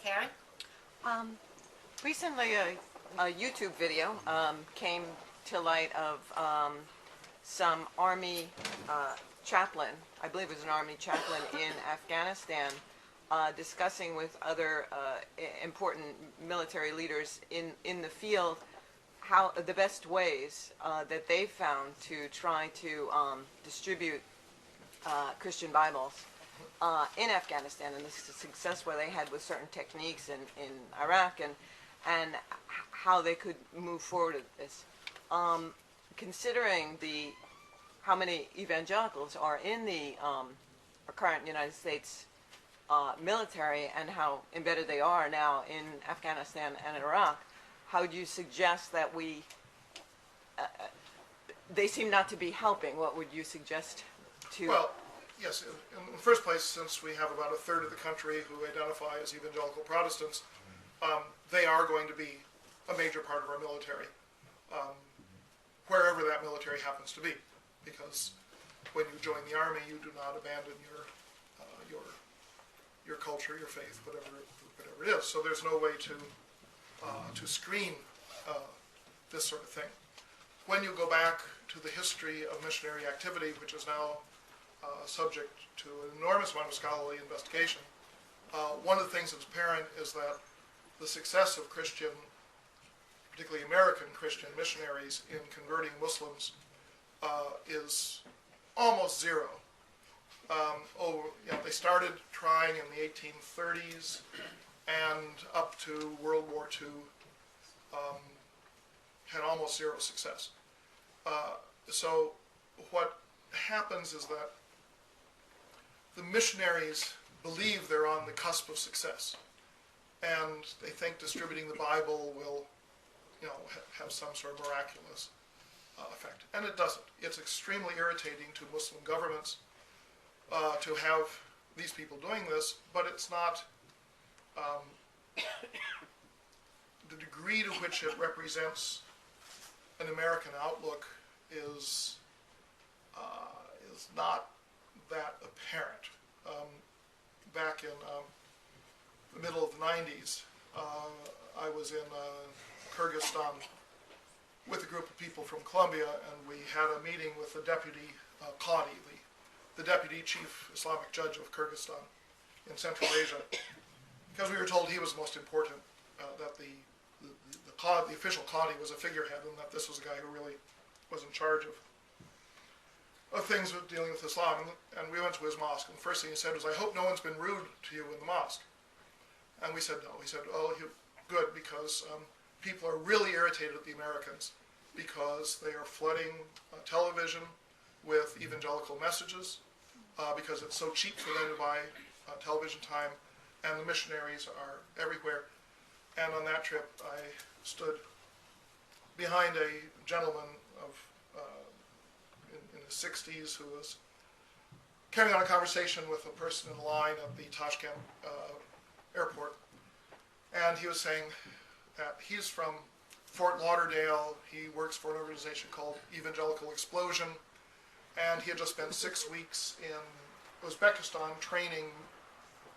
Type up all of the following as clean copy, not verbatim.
Karen? Recently, a YouTube video came to light of some Army chaplain, I believe it was an Army chaplain in Afghanistan, discussing with other important military leaders in the field how the best ways that they found to try to distribute Christian Bibles in Afghanistan, and the success where they had with certain techniques in Iraq, and how they could move forward with this. Considering how many evangelicals are in the current United States military and how embedded they are now in Afghanistan and Iraq, how would you suggest that they seem not to be helping? What would you suggest to? Well, yes, in the first place, since we have about a third of the country who identify as evangelical Protestants, they are going to be a major part of our military, wherever that military happens to be, because when you join the Army, you do not abandon your culture, your faith, whatever it is. So there's no way to screen this sort of thing. When you go back to the history of missionary activity, which is now subject to an enormous amount of scholarly investigation, one of the things that's apparent is that the success of Christian, particularly American Christian missionaries in converting Muslims is almost zero. They started trying in the 1830s and up to World War II had almost zero success. So what happens is that the missionaries believe they're on the cusp of success, and they think distributing the Bible will, have some sort of miraculous effect. And it doesn't. It's extremely irritating to Muslim governments to have these people doing this, but it's not the degree to which it represents an American outlook is not that apparent. Back in the middle of the 90s, I was in Kyrgyzstan with a group of people from Colombia, and we had a meeting with the deputy Qadi, the deputy chief Islamic judge of Kyrgyzstan in Central Asia, because we were told he was the most important, that the official Qadi was a figurehead, and that this was a guy who really was in charge of things with dealing with Islam. And we went to his mosque, and the first thing he said was, "I hope no one's been rude to you in the mosque." And we said no. He said, "Oh, good, because people are really irritated at the Americans because they are flooding television with evangelical messages, because it's so cheap for them to buy television time, and the missionaries are everywhere." And on that trip, I stood behind a gentleman in his 60s who was carrying on a conversation with a person in line at the Tashkent airport. And he was saying that he's from Fort Lauderdale. He works for an organization called Evangelical Explosion. And he had just spent 6 weeks in Uzbekistan training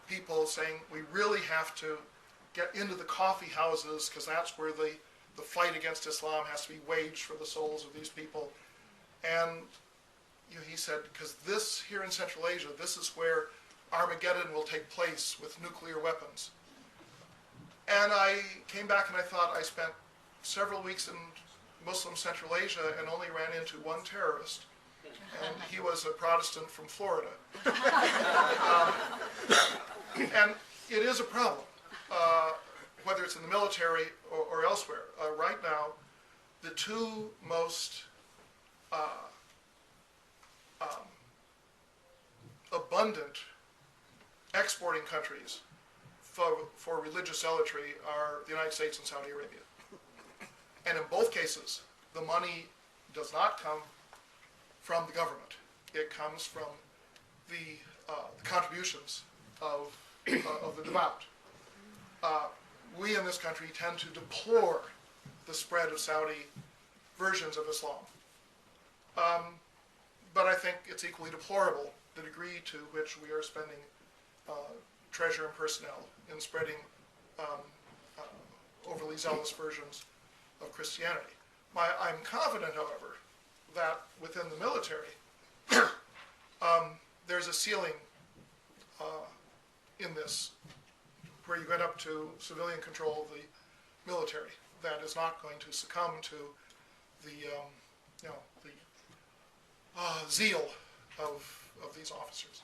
people, saying, we really have to get into the coffee houses because that's where the fight against Islam has to be waged for the souls of these people. And he said, because this here in Central Asia, this is where Armageddon will take place with nuclear weapons. And I came back and I thought, I spent several weeks in Muslim Central Asia and only ran into one terrorist. And he was a Protestant from Florida. And it is a problem, whether it's in the military or elsewhere. Right now, the two most abundant exporting countries for religious zealotry are the United States and Saudi Arabia. And in both cases, the money does not come from the government. It comes from the contributions of the devout. We in this country tend to deplore the spread of Saudi versions of Islam. But I think it's equally deplorable the degree to which we are spending treasure and personnel in spreading overly zealous versions of Christianity. I'm confident, however, that within the military, there's a ceiling in this, where you get up to civilian control of the military, that is not going to succumb to the zeal of these officers.